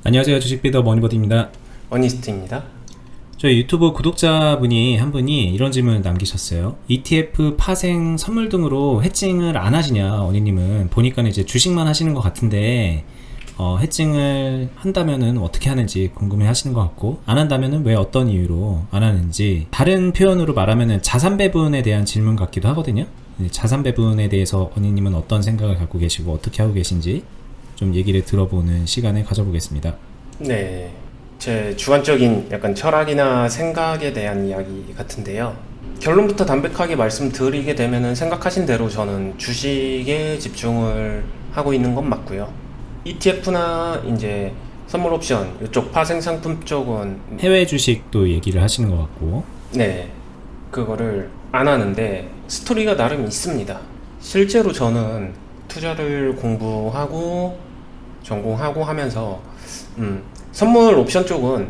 안녕하세요. 주식비더 머니버디입니다. 어니스트입니다. 저희 유튜브 구독자분이 한 분이 이런 질문을 남기셨어요. ETF 파생 선물 등으로 해칭을 안 하시냐, 어니님은. 보니까 이제 주식만 하시는 것 같은데, 해칭을 한다면은 어떻게 하는지 궁금해 하시는 것 같고, 안 한다면은 왜 어떤 이유로 안 하는지, 다른 표현으로 말하면은 자산 배분에 대한 질문 같기도 하거든요. 자산 배분에 대해서 어니님은 어떤 생각을 갖고 계시고, 어떻게 하고 계신지 좀 얘기를 들어보는 시간을 가져보겠습니다. 네, 제 주관적인 약간 철학이나 생각에 대한 이야기 같은데요. 결론부터 담백하게 말씀드리게 되면은 생각하신 대로 저는 주식에 집중을 하고 있는 건 맞고요. ETF나 이제 선물 옵션 이쪽 파생 상품 쪽은 해외 주식도 얘기를 하시는 것 같고. 네, 그거를 안 하는데 스토리가 나름 있습니다. 실제로 저는 투자를 공부하고 전공하고 하면서 선물 옵션 쪽은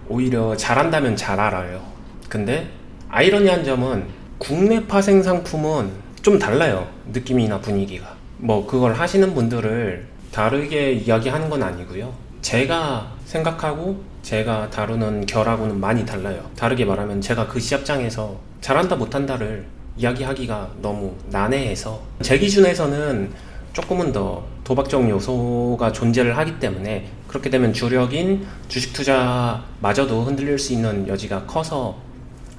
오히려 잘한다면 잘 알아요. 근데 아이러니한 점은 국내 파생 상품은 좀 달라요. 느낌이나 분위기가. 뭐 그걸 하시는 분들을 다르게 이야기하는 건 아니고요. 제가 생각하고 제가 다루는 결하고는 많이 달라요. 다르게 말하면 제가 그 시합장에서 잘한다 못한다를 이야기하기가 너무 난해해서 제 기준에서는 조금은 더 도박적 요소가 존재를 하기 때문에 그렇게 되면 주력인 주식 투자마저도 흔들릴 수 있는 여지가 커서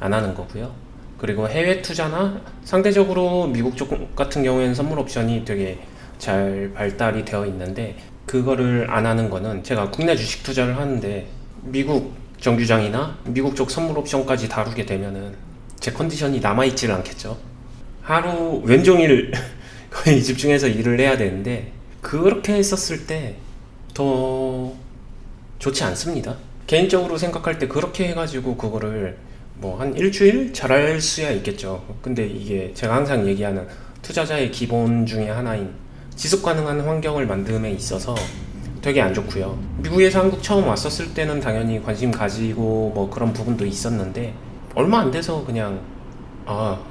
안 하는 거고요. 그리고 해외 투자나 상대적으로 미국 쪽 같은 경우에는 선물 옵션이 되게 잘 발달이 되어 있는데 그거를 안 하는 거는 제가 국내 주식 투자를 하는데 미국 정규장이나 미국 쪽 선물 옵션까지 다루게 되면은 제 컨디션이 남아있지를 않겠죠. 하루 왼종일 거의 집중해서 일을 해야 되는데 그렇게 했었을 때 더 좋지 않습니다. 개인적으로 생각할 때 그렇게 해가지고 그거를 뭐 한 일주일 잘할 수야 있겠죠. 근데 이게 제가 항상 얘기하는 투자자의 기본 중에 하나인 지속 가능한 환경을 만듦에 있어서 되게 안 좋고요. 미국에서 한국 처음 왔었을 때는 당연히 관심 가지고 뭐 그런 부분도 있었는데 얼마 안 돼서 그냥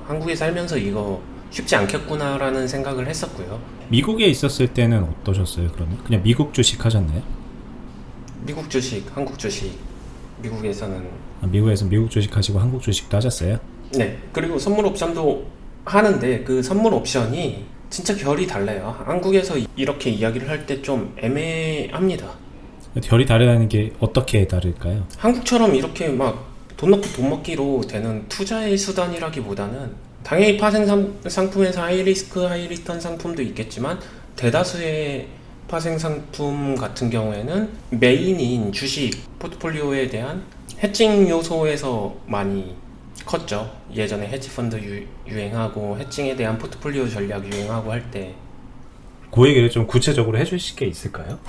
한국에 살면서 이거 쉽지 않겠구나라는 생각을 했었고요. 미국에 있었을 때는 어떠셨어요? 그러면 그냥 미국 주식 하셨나요? 미국 주식, 한국 주식, 미국에서는 미국에서 미국 주식 하시고 한국 주식도 하셨어요? 네. 그리고 선물 옵션도 하는데 그 선물 옵션이 진짜 결이 달라요. 한국에서 이렇게 이야기를 할 때 좀 애매합니다. 결이 다르다는 게 어떻게 다를까요? 한국처럼 이렇게 막 돈 넣고 돈 먹기로 되는 투자의 수단이라기보다는 당연히 파생 상품에서 하이리스크 하이리턴 상품도 있겠지만 대다수의 파생 상품 같은 경우에는 메인인 주식 포트폴리오에 대한 해칭 요소에서 많이 컸죠. 예전에 헤지펀드 유행하고 해칭에 대한 포트폴리오 전략 유행하고 할 때 그 얘기를 좀 구체적으로 해주실 게 있을까요?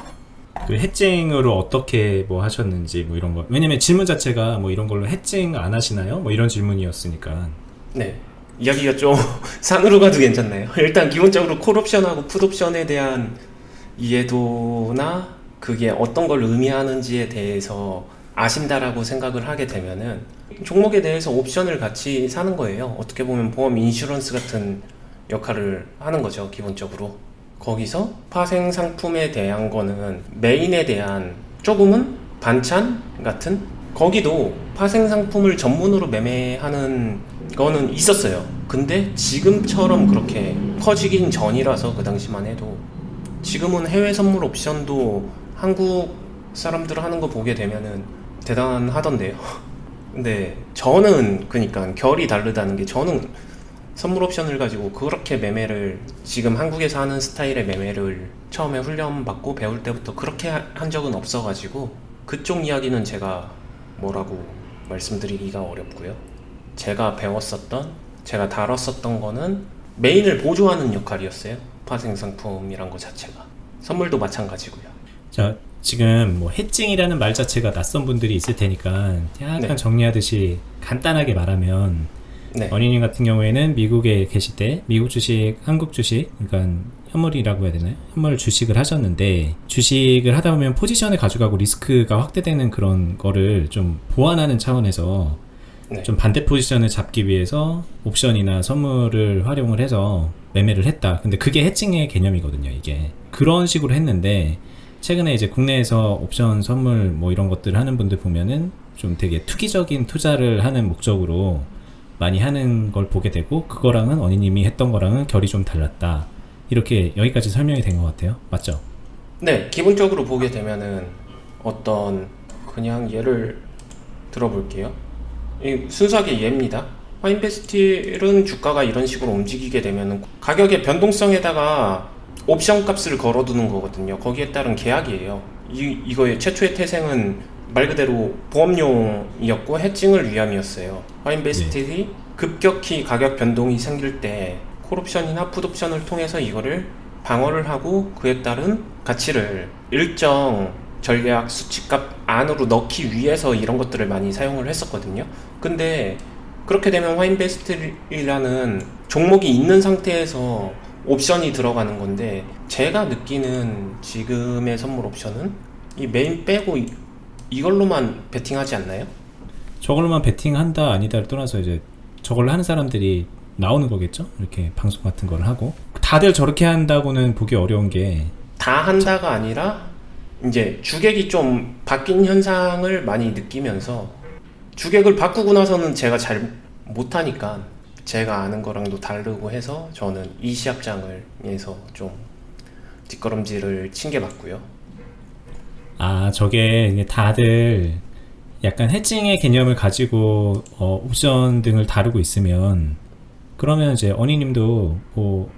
그 해칭으로 어떻게 뭐 하셨는지 뭐 이런 거. 왜냐면 질문 자체가 뭐 이런 걸로 해칭 안 하시나요? 뭐 이런 질문이었으니까. 네. 이야기가 좀 산으로 가도 괜찮나요? 일단 기본적으로 콜옵션하고 풋옵션에 대한 이해도나 그게 어떤 걸 의미하는지에 대해서 아신다라고 생각을 하게 되면은 종목에 대해서 옵션을 같이 사는 거예요. 어떻게 보면 보험 인슈런스 같은 역할을 하는 거죠, 기본적으로. 거기서 파생 상품에 대한 거는 메인에 대한 조금은 반찬 같은 거기도 파생 상품을 전문으로 매매하는 거는 있었어요. 근데 지금처럼 그렇게 커지긴 전이라서 그 당시만 해도 지금은 해외 선물 옵션도 한국 사람들 하는 거 보게 되면은 대단하던데요. 근데 저는 그러니까 결이 다르다는 게 저는 선물 옵션을 가지고 그렇게 매매를 지금 한국에서 하는 스타일의 매매를 처음에 훈련받고 배울 때부터 그렇게 한 적은 없어가지고 그쪽 이야기는 제가 뭐라고 말씀드리기가 어렵고요. 제가 배웠었던 제가 다뤘었던 거는 메인을 보조하는 역할이었어요. 파생 상품이란 거 자체가. 선물도 마찬가지고요. 자, 지금 뭐 해칭이라는 말 자체가 낯선 분들이 있을 테니까 약간 네. 정리하듯이 간단하게 말하면 네. 어린이 같은 경우에는 미국에 계실 때 미국 주식, 한국 주식, 그러니까 현물이라고 해야 되나요? 현물 주식을 하셨는데 주식을 하다 보면 포지션을 가져가고 리스크가 확대되는 그런 거를 좀 보완하는 차원에서 네. 좀 반대 포지션을 잡기 위해서 옵션이나 선물을 활용을 해서 매매를 했다. 근데 그게 해칭의 개념이거든요, 이게. 그런 식으로 했는데 최근에 이제 국내에서 옵션 선물 뭐 이런 것들 하는 분들 보면은 좀 되게 투기적인 투자를 하는 목적으로 많이 하는 걸 보게 되고, 그거랑은 언니님이 했던 거랑은 결이 좀 달랐다. 이렇게 여기까지 설명이 된 것 같아요. 맞죠? 네, 기본적으로 보게 되면은 어떤 그냥 예를 들어볼게요. 이 순수하게 예입니다. 화인베스틸은 주가가 이런 식으로 움직이게 되면은 가격의 변동성에다가 옵션 값을 걸어두는 거거든요. 거기에 따른 계약이에요. 이거의 최초의 태생은 말 그대로 보험용이었고 해칭을 위함이었어요. 화인베스틸이 급격히 가격 변동이 생길 때 콜옵션이나 풋옵션을 통해서 이거를 방어를 하고 그에 따른 가치를 일정 전략 수치값 안으로 넣기 위해서 이런 것들을 많이 사용을 했었거든요. 근데 그렇게 되면 화인베스트라는 종목이 있는 상태에서 옵션이 들어가는 건데, 제가 느끼는 지금의 선물 옵션은 이 메인 빼고 이걸로만 베팅하지 않나요? 저걸로만 베팅한다 아니다를 떠나서 이제 저걸로 하는 사람들이 나오는 거겠죠? 이렇게 방송 같은 걸 하고. 다들 저렇게 한다고는 보기 어려운 게, 다 한다가 아니라 이제 주객이 좀 바뀐 현상을 많이 느끼면서, 주객을 바꾸고 나서는 제가 잘 못하니까 제가 아는 거랑도 다르고 해서 저는 이 시합장에서 좀 뒷걸음질을 친 게 맞고요. 아, 저게 이게 다들 약간 해칭의 개념을 가지고 옵션 등을 다루고 있으면, 그러면 이제 언니님도 뭐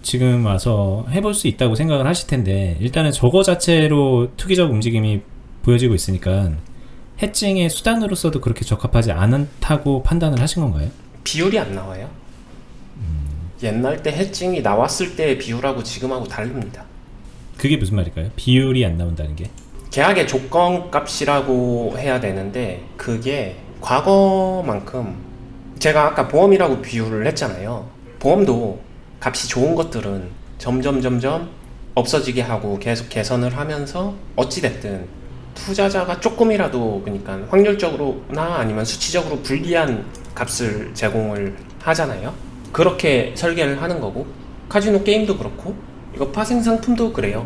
지금 와서 해볼 수 있다고 생각을 하실 텐데, 일단은 저거 자체로 투기적 움직임이 보여지고 있으니까 해칭의 수단으로서도 그렇게 적합하지 않다고 판단을 하신 건가요? 비율이 안 나와요. 옛날 때 해칭이 나왔을 때의 비율하고 지금하고 다릅니다. 그게 무슨 말일까요? 비율이 안 나온다는 게? 계약의 조건 값이라고 해야 되는데, 그게 과거만큼, 제가 아까 보험이라고 비유를 했잖아요. 보험도 값이 좋은 것들은 점점 없어지게 하고 계속 개선을 하면서 어찌됐든 투자자가 조금이라도, 그러니까 확률적으로나 아니면 수치적으로 불리한 값을 제공을 하잖아요. 그렇게 설계를 하는 거고, 카지노 게임도 그렇고 이거 파생 상품도 그래요.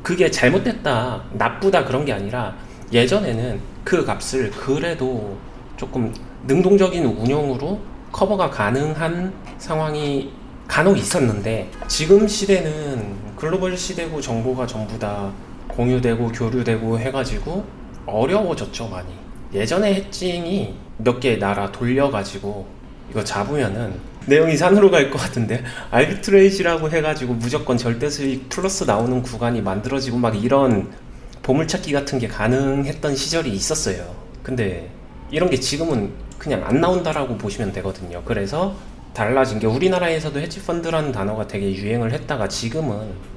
그게 잘못됐다, 나쁘다 그런 게 아니라, 예전에는 그 값을 그래도 조금 능동적인 운영으로 커버가 가능한 상황이 간혹 있었는데, 지금 시대는 글로벌 시대고 정보가 전부 다 공유되고 교류되고 해가지고 어려워졌죠, 많이. 예전에 해칭이 몇 개 나라 돌려가지고 이거 잡으면은 내용이 산으로 갈 것 같은데, 알비트레이지라고 해가지고 무조건 절대 수익 플러스 나오는 구간이 만들어지고 막 이런 보물찾기 같은 게 가능했던 시절이 있었어요. 근데 이런 게 지금은 그냥 안 나온다라고 보시면 되거든요. 그래서 달라진 게, 우리나라에서도 헤지펀드라는 단어가 되게 유행을 했다가 지금은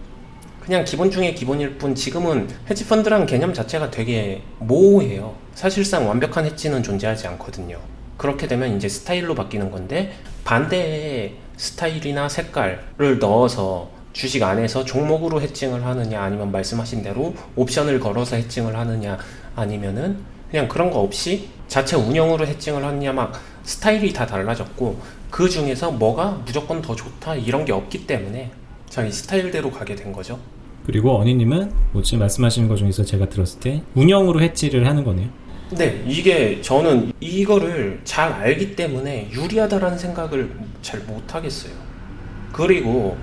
그냥 기본 중에 기본일 뿐, 지금은 헤지펀드라는 개념 자체가 되게 모호해요. 사실상 완벽한 헤지는 존재하지 않거든요. 그렇게 되면 이제 스타일로 바뀌는 건데, 반대의 스타일이나 색깔을 넣어서 주식 안에서 종목으로 해칭을 하느냐, 아니면 말씀하신 대로 옵션을 걸어서 해칭을 하느냐, 아니면은 그냥 그런 거 없이 자체 운영으로 해칭을 하느냐, 막 스타일이 다 달라졌고, 그 중에서 뭐가 무조건 더 좋다 이런 게 없기 때문에 자기 스타일대로 가게 된 거죠. 그리고 언니님은 뭐 지금 말씀하시는 것 중에서 제가 들었을 때 운영으로 해지를 하는 거네요. 네, 이게 저는 이거를 잘 알기 때문에 유리하다라는 생각을 잘 못하겠어요. 그리고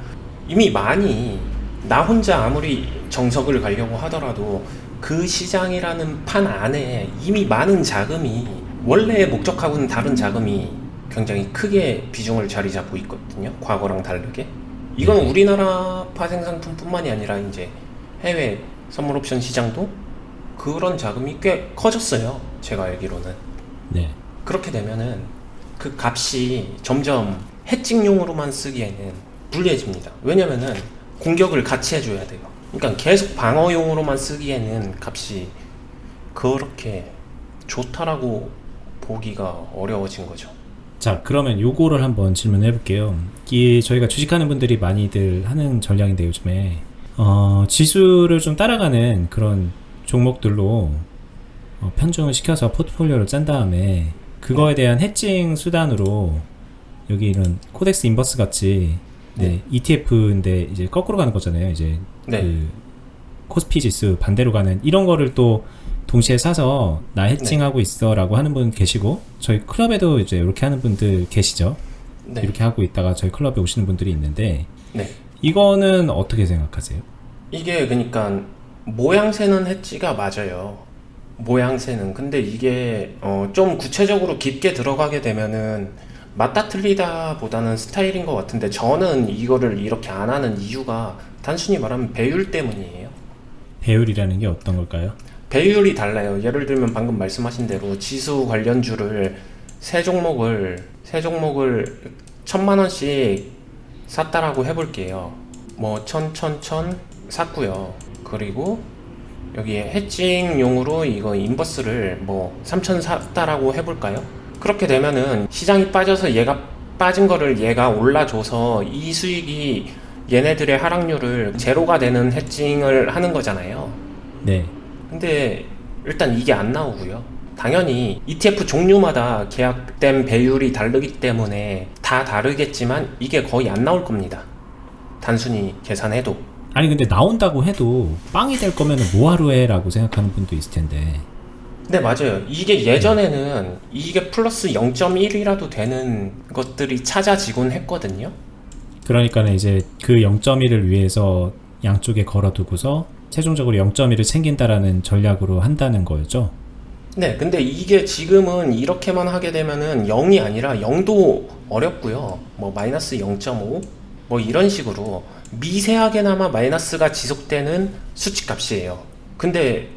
이미 많이, 나 혼자 아무리 정석을 가려고 하더라도 그 시장이라는 판 안에 이미 많은 자금이, 원래의 목적하고는 다른 자금이 굉장히 크게 비중을 자리 잡고 있거든요. 과거랑 다르게. 이건 우리나라 파생 상품뿐만이 아니라 이제 해외 선물 옵션 시장도 그런 자금이 꽤 커졌어요, 제가 알기로는. 네. 그렇게 되면은 그 값이 점점 해칭용으로만 쓰기에는 불리해집니다. 왜냐면은 공격을 같이 해줘야 돼요. 그러니까 계속 방어용으로만 쓰기에는 값이 그렇게 좋다라고 보기가 어려워진 거죠. 자, 그러면 요거를 한번 질문해 볼게요. 이게 저희가 주식하는 분들이 많이들 하는 전략인데, 요즘에 지수를 좀 따라가는 그런 종목들로 편중을 시켜서 포트폴리오를 짠 다음에 그거에 대한 해칭 수단으로, 여기 이런 코덱스 인버스 같이 ETF인데 이제 거꾸로 가는 거잖아요. 이제 네. 그 코스피 지수 반대로 가는 이런 거를 또 동시에 사서 나 해칭하고 있어라고 하는 분 계시고, 저희 클럽에도 이제 이렇게 하는 분들 계시죠. 네. 이렇게 하고 있다가 저희 클럽에 오시는 분들이 있는데, 네. 이거는 어떻게 생각하세요? 이게 그러니까 모양새는 해지가 맞아요. 모양새는. 근데 이게 좀 구체적으로 깊게 들어가게 되면은 맞다 틀리다 보다는 스타일인 것 같은데, 저는 이거를 이렇게 안 하는 이유가 단순히 말하면 배율 때문이에요. 배율이라는 게 어떤 걸까요? 배율이 달라요. 예를 들면 방금 말씀하신 대로 지수 관련주를 세 종목을 1,000만 원씩 샀다라고 해볼게요. 뭐 1,000 샀고요. 그리고 여기에 해칭용으로 이거 인버스를 뭐 3,000 샀다라고 해볼까요? 그렇게 되면은 시장이 빠져서 얘가 빠진 거를 얘가 올라줘서 이 수익이 얘네들의 하락률을 제로가 되는 해칭을 하는 거잖아요. 네. 근데 일단 이게 안 나오고요. 당연히 ETF 종류마다 계약된 배율이 다르기 때문에 다 다르겠지만 이게 거의 안 나올 겁니다. 단순히 계산해도. 아니 근데 나온다고 해도 빵이 될 거면 뭐하러 해? 라고 생각하는 분도 있을 텐데. 네, 맞아요. 이게 예전에는 이게 플러스 0.1이라도 되는 것들이 찾아지곤 했거든요. 그러니까는 이제 그 0.1을 위해서 양쪽에 걸어두고서 최종적으로 0.1을 챙긴다라는 전략으로 한다는 거였죠. 네, 근데 이게 지금은 이렇게만 하게 되면은 0이 아니라 0도 어렵고요. 뭐 마이너스 0.5 뭐 이런 식으로 미세하게나마 마이너스가 지속되는 수치값이에요. 근데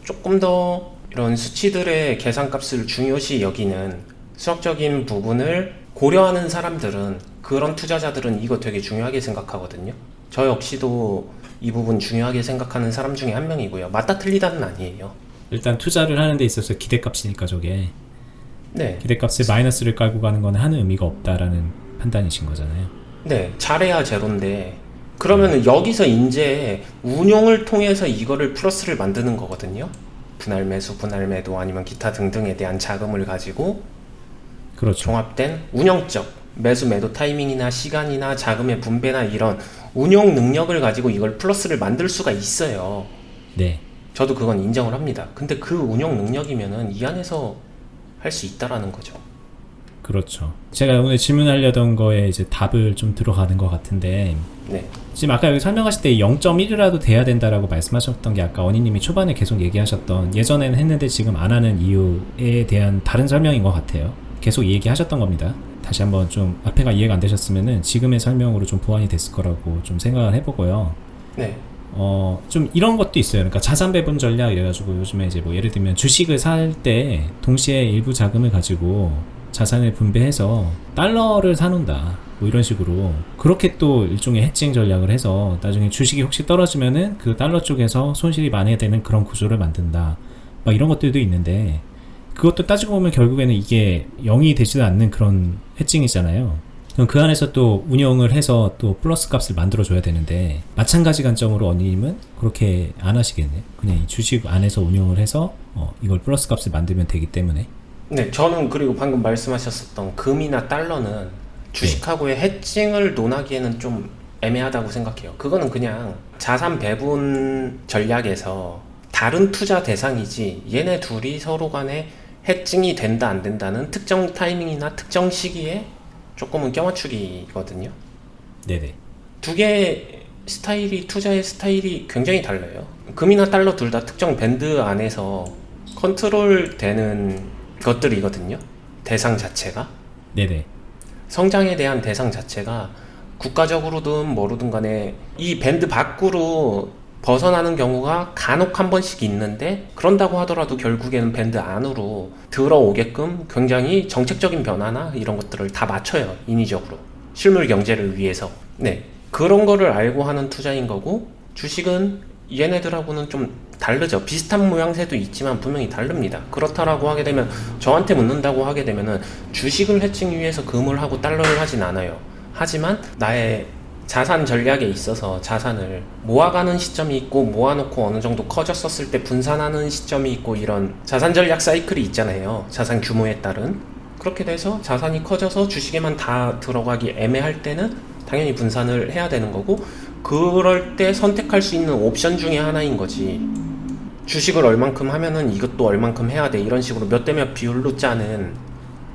조금 더 이런 수치들의 계산값을 중요시 여기는 수학적인 부분을 고려하는 사람들은, 그런 투자자들은 이거 되게 중요하게 생각하거든요. 저 역시도 이 부분 중요하게 생각하는 사람 중에 한 명이고요. 맞다 틀리다는 아니에요. 일단 투자를 하는 데 있어서 기대값이니까 저게 네. 기대값에 마이너스를 깔고 가는 건 하는 의미가 없다라는 판단이신 거잖아요. 네, 잘해야 제로인데, 그러면은 여기서 이제 운용을 통해서 이거를 플러스를 만드는 거거든요. 분할 매수, 분할 매도 아니면 기타 등등에 대한 자금을 가지고 그렇죠. 종합된 운영적 매수 매도 타이밍이나 시간이나 자금의 분배나 이런 운용 능력을 가지고 이걸 플러스를 만들 수가 있어요. 네. 저도 그건 인정을 합니다. 근데 그 운용 능력이면은 이 안에서 할 수 있다라는 거죠. 그렇죠. 제가 오늘 질문하려던 거에 이제 답을 좀 들어가는 것 같은데, 네. 지금 아까 여기 설명하실 때 0.1이라도 돼야 된다라고 말씀하셨던 게 아까 언니님이 초반에 계속 얘기하셨던, 예전에는 했는데 지금 안 하는 이유에 대한 다른 설명인 것 같아요. 계속 얘기하셨던 겁니다. 다시 한번 좀 앞에가 이해가 안 되셨으면은 지금의 설명으로 좀 보완이 됐을 거라고 좀 생각을 해보고요. 네. 좀 이런 것도 있어요. 그러니까 자산 배분 전략 이래가지고 요즘에 이제 뭐 예를 들면 주식을 살 때 동시에 일부 자금을 가지고 자산을 분배해서 달러를 사놓는다, 뭐 이런 식으로, 그렇게 또 일종의 해칭 전략을 해서 나중에 주식이 혹시 떨어지면은 그 달러 쪽에서 손실이 많이 되는 그런 구조를 만든다, 막 이런 것들도 있는데, 그것도 따지고 보면 결국에는 이게 0이 되지도 않는 그런 해칭이잖아요. 그럼 그 안에서 또 운영을 해서 또 플러스 값을 만들어 줘야 되는데, 마찬가지 관점으로 언니님은 그렇게 안 하시겠네. 그냥 이 주식 안에서 운영을 해서 이걸 플러스 값을 만들면 되기 때문에. 네, 저는 그리고 방금 말씀하셨었던 금이나 달러는 주식하고의 해칭을 논하기에는 좀 애매하다고 생각해요. 그거는 그냥 자산 배분 전략에서 다른 투자 대상이지, 얘네 둘이 서로 간에 해칭이 된다 안 된다는 특정 타이밍이나 특정 시기에 조금은 껴맞추기거든요. 네네. 두 개의 스타일이, 투자의 스타일이 굉장히 달라요. 금이나 달러 둘 다 특정 밴드 안에서 컨트롤 되는 것들이거든요. 대상 자체가. 네네. 성장에 대한 대상 자체가 국가적으로든 뭐로든 간에 이 밴드 밖으로 벗어나는 경우가 간혹 한 번씩 있는데, 그런다고 하더라도 결국에는 밴드 안으로 들어오게끔 굉장히 정책적인 변화나 이런 것들을 다 맞춰요. 인위적으로. 실물 경제를 위해서. 네. 그런 거를 알고 하는 투자인 거고, 주식은 얘네들하고는 좀 다르죠. 비슷한 모양새도 있지만 분명히 다릅니다. 그렇다라고 하게 되면, 저한테 묻는다고 하게 되면은 주식을 해칭 위해서 금을 하고 달러를 하진 않아요. 하지만 나의 자산 전략에 있어서 자산을 모아가는 시점이 있고, 모아놓고 어느 정도 커졌었을 때 분산하는 시점이 있고, 이런 자산 전략 사이클이 있잖아요. 자산 규모에 따른. 그렇게 돼서 자산이 커져서 주식에만 다 들어가기 애매할 때는 당연히 분산을 해야 되는 거고, 그럴 때 선택할 수 있는 옵션 중에 하나인 거지. 주식을 얼만큼 하면은 이것도 얼만큼 해야 돼, 이런 식으로 몇 대 몇 비율로 짜는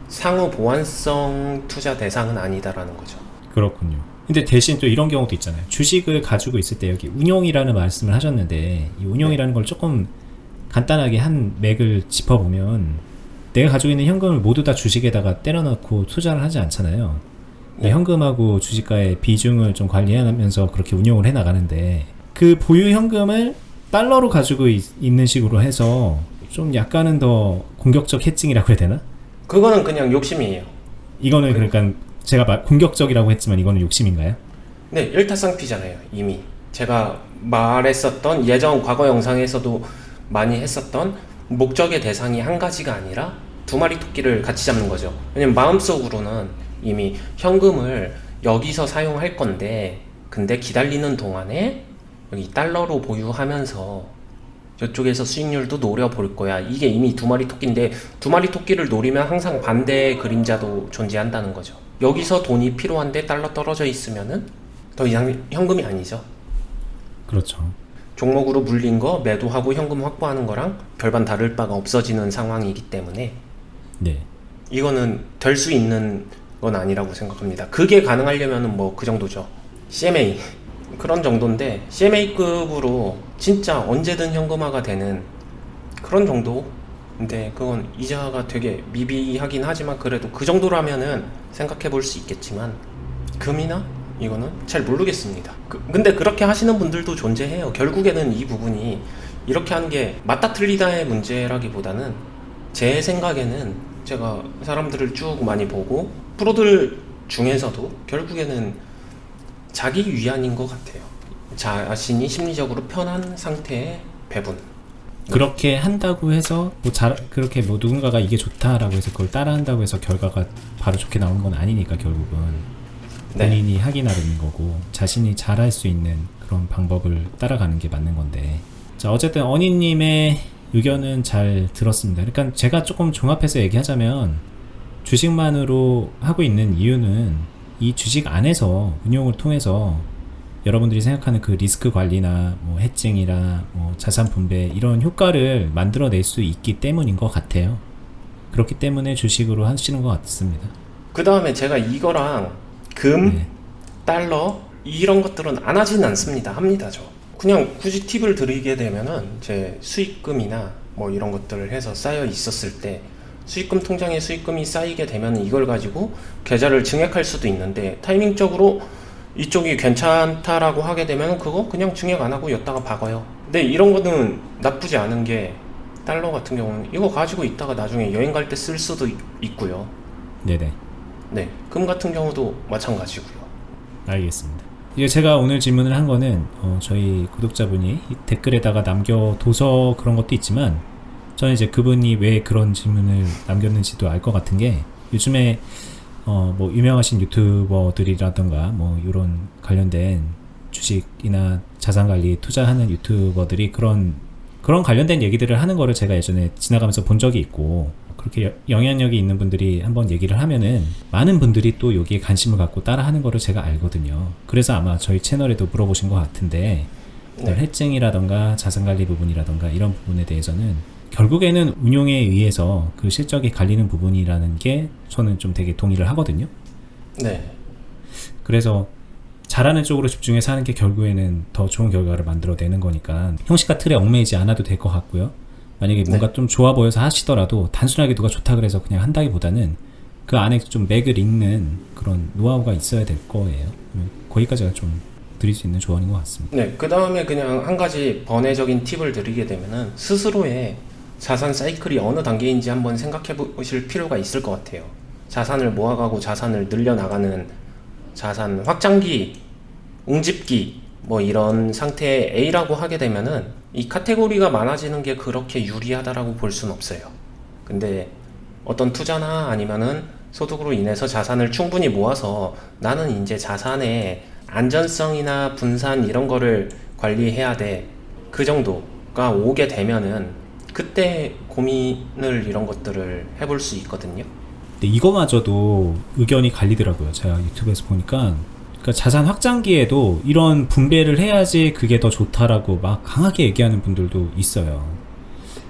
상호 보완성 투자 대상은 아니다라는 거죠. 그렇군요. 근데 대신 또 이런 경우도 있잖아요. 주식을 가지고 있을 때 여기 운용이라는 말씀을 하셨는데 이 운용이라는 걸 조금 간단하게 한 맥을 짚어보면 내가 가지고 있는 현금을 모두 다 주식에다가 때려넣고 투자를 하지 않잖아요. 네. 현금하고 주식과의 비중을 좀 관리하면서 그렇게 운용을 해나가는데 그 보유 현금을 달러로 가지고 있는 식으로 해서 좀 약간은 더 공격적 해칭이라고 해야 되나? 그거는 그냥 욕심이에요. 이거는 그러니까 제가 공격적이라고 했지만 이거는 욕심인가요? 네, 일타쌍피잖아요. 이미 제가 말했었던 예전 과거 영상에서도 많이 했었던 목적의 대상이 한 가지가 아니라 두 마리 토끼를 같이 잡는 거죠. 왜냐면 마음속으로는 이미 현금을 여기서 사용할 건데, 근데 기다리는 동안에 여기 달러로 보유하면서 저쪽에서 수익률도 노려볼 거야. 이게 이미 두 마리 토끼인데, 두 마리 토끼를 노리면 항상 반대의 그림자도 존재한다는 거죠. 여기서 돈이 필요한데 달러 떨어져 있으면은 더 이상 현금이 아니죠. 그렇죠. 종목으로 물린 거 매도하고 현금 확보하는 거랑 별반 다를 바가 없어지는 상황이기 때문에 네. 이거는 될 수 있는 건 아니라고 생각합니다. 그게 가능하려면은 뭐 그 정도죠. CMA 그런 정도인데, CMA급으로 진짜 언제든 현금화가 되는 그런 정도? 근데 그건 이자가 되게 미비하긴 하지만 그래도 그 정도라면은 생각해 볼 수 있겠지만 금이나 이거는 잘 모르겠습니다. 근데 그렇게 하시는 분들도 존재해요. 결국에는 이 부분이 이렇게 하는 게 맞다 틀리다의 문제라기보다는 제 생각에는, 제가 사람들을 쭉 많이 보고 프로들 중에서도 결국에는 자기 위안인 것 같아요. 자신이 심리적으로 편한 상태의 배분. 그렇게 한다고 해서 그렇게 뭐 누군가가 이게 좋다라고 해서 그걸 따라한다고 해서 결과가 바로 좋게 나오는 건 아니니까 결국은 네. 본인이 하기 나름인 거고 자신이 잘할 수 있는 그런 방법을 따라가는 게 맞는 건데. 자, 어쨌든 어니님의 의견은 잘 들었습니다. 그러니까 제가 조금 종합해서 얘기하자면 주식만으로 하고 있는 이유는 이 주식 안에서 운용을 통해서 여러분들이 생각하는 그 리스크 관리나 뭐 해칭이나 뭐 자산 분배 이런 효과를 만들어낼 수 있기 때문인 것 같아요. 그렇기 때문에 주식으로 하시는 것 같습니다. 그 다음에 제가 이거랑 금, 네. 달러 이런 것들은 안 하진 않습니다. 합니다. 저 그냥 굳이 팁을 드리게 되면은 제 수익금이나 뭐 이런 것들을 해서 쌓여 있었을 때 수익금 통장에 수익금이 쌓이게 되면 이걸 가지고 계좌를 증액할 수도 있는데, 타이밍적으로 이쪽이 괜찮다라고 하게 되면 그거 그냥 증액 안 하고 였다가 박아요. 근데 이런 거는 나쁘지 않은 게, 달러 같은 경우는 이거 가지고 있다가 나중에 여행 갈 때 쓸 수도 있고요. 네네. 네, 금 같은 경우도 마찬가지고요. 알겠습니다. 이게 제가 오늘 질문을 한 거는 저희 구독자분이 댓글에다가 남겨둬서 그런 것도 있지만, 저는 이제 그분이 왜 그런 질문을 남겼는지도 알 것 같은 게, 요즘에 뭐 유명하신 유튜버들이라던가 뭐 이런 관련된 주식이나 자산관리 투자하는 유튜버들이 그런 관련된 얘기들을 하는 거를 제가 예전에 지나가면서 본 적이 있고, 그렇게 영향력이 있는 분들이 한번 얘기를 하면은 많은 분들이 또 여기에 관심을 갖고 따라하는 거를 제가 알거든요. 그래서 아마 저희 채널에도 물어보신 것 같은데, 네. 해칭이라던가 자산관리 부분이라던가 이런 부분에 대해서는 결국에는 운용에 의해서 그 실적이 갈리는 부분이라는 게 저는 좀 되게 동의를 하거든요. 네. 그래서 잘하는 쪽으로 집중해서 하는 게 결국에는 더 좋은 결과를 만들어내는 거니까 형식과 틀에 얽매이지 않아도 될 것 같고요. 만약에 뭔가 좀 좋아 보여서 하시더라도 단순하게 누가 좋다 그래서 그냥 한다기보다는 그 안에 좀 맥을 읽는 그런 노하우가 있어야 될 거예요. 거기까지가 좀 드릴 수 있는 조언인 것 같습니다. 네, 그 다음에 그냥 한 가지 번외적인 팁을 드리게 되면은, 스스로의 자산 사이클이 어느 단계인지 한번 생각해 보실 필요가 있을 것 같아요. 자산을 모아가고 자산을 늘려나가는 자산 확장기, 웅집기 뭐 이런 상태의 A라고 하게 되면은 이 카테고리가 많아지는 게 그렇게 유리하다라고 볼 수는 없어요. 근데 어떤 투자나 아니면은 소득으로 인해서 자산을 충분히 모아서 나는 이제 자산의 안전성이나 분산 이런 거를 관리해야 돼, 그 정도가 오게 되면은 그때 고민을 이런 것들을 해볼 수 있거든요. 근데 이거마저도 의견이 갈리더라고요. 제가 유튜브에서 보니까 그러니까 자산 확장기에도 이런 분배를 해야지 그게 더 좋다라고 막 강하게 얘기하는 분들도 있어요.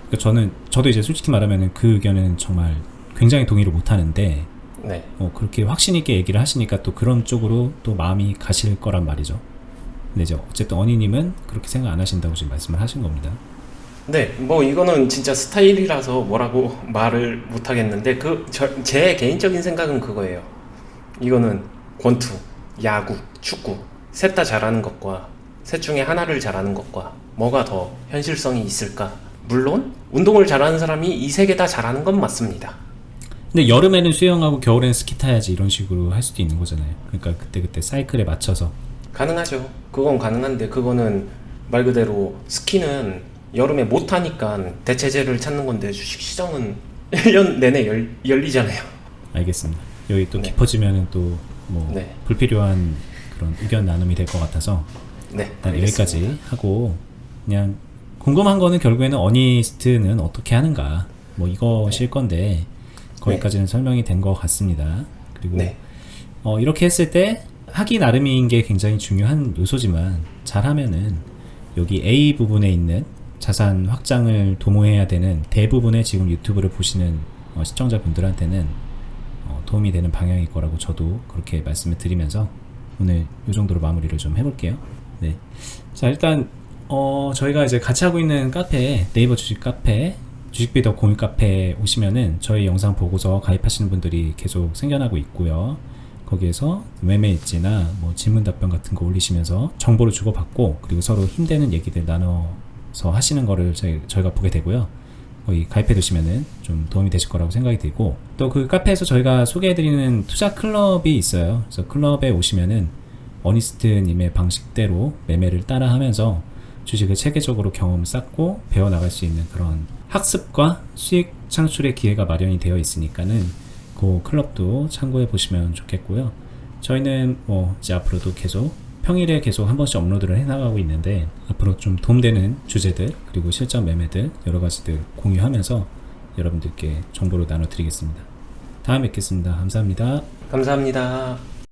그러니까 저도 이제 솔직히 말하면 그 의견은 정말 굉장히 동의를 못 하는데, 네. 그렇게 확신 있게 얘기를 하시니까 또 그런 쪽으로 또 마음이 가실 거란 말이죠. 근데 이제 어쨌든 어니님은 그렇게 생각 안 하신다고 지금 말씀을 하신 겁니다. 네, 뭐 이거는 진짜 스타일이라서 뭐라고 말을 못 하겠는데 제 개인적인 생각은 그거예요. 이거는 권투, 야구, 축구 셋 다 잘하는 것과 셋 중에 하나를 잘하는 것과 뭐가 더 현실성이 있을까? 물론 운동을 잘하는 사람이 이 세 개 다 잘하는 건 맞습니다. 근데 여름에는 수영하고 겨울에는 스키 타야지 이런 식으로 할 수도 있는 거잖아요. 그러니까 그때 사이클에 맞춰서. 가능하죠. 그건 가능한데 그거는 말 그대로 스키는 여름에 못 하니까 대체제를 찾는 건데 주식시장은 1년 내내 열리잖아요. 알겠습니다. 여기 또 네. 깊어지면은 또 뭐 네. 불필요한 그런 의견 나눔이 될 것 같아서 네, 일단 알겠습니다. 여기까지 하고, 그냥 궁금한 거는 결국에는 어니스트는 어떻게 하는가 뭐 이것일 건데 거기까지는 설명이 된 것 같습니다. 그리고 네. 이렇게 했을 때 하기 나름인 게 굉장히 중요한 요소지만 잘하면은 여기 A 부분에 있는 자산 확장을 도모해야 되는 대부분의 지금 유튜브를 보시는 시청자분들한테는 도움이 되는 방향일 거라고 저도 그렇게 말씀을 드리면서 오늘 이 정도로 마무리를 좀 해볼게요. 네. 자, 일단 저희가 이제 같이 하고 있는 카페, 네이버 주식 카페, 주식비더 공유 카페에 오시면은 저희 영상 보고서 가입하시는 분들이 계속 생겨나고 있고요. 거기에서 매매 일지나 뭐 질문 답변 같은 거 올리시면서 정보를 주고받고, 그리고 서로 힘되는 얘기들 나눠서 하시는 거를 저희가 보게 되고요. 거기 가입해 두시면은 좀 도움이 되실 거라고 생각이 들고, 또 그 카페에서 저희가 소개해드리는 투자 클럽이 있어요. 그래서 클럽에 오시면은 어니스트님의 방식대로 매매를 따라 하면서 주식을 체계적으로 경험을 쌓고 배워나갈 수 있는 그런 학습과 수익 창출의 기회가 마련이 되어 있으니까는 그 클럽도 참고해 보시면 좋겠고요. 저희는 뭐 이제 앞으로도 계속 평일에 계속 한 번씩 업로드를 해나가고 있는데, 앞으로 좀 도움되는 주제들 그리고 실전 매매들 여러 가지들 공유하면서 여러분들께 정보를 나눠드리겠습니다. 다음에 뵙겠습니다. 감사합니다. 감사합니다.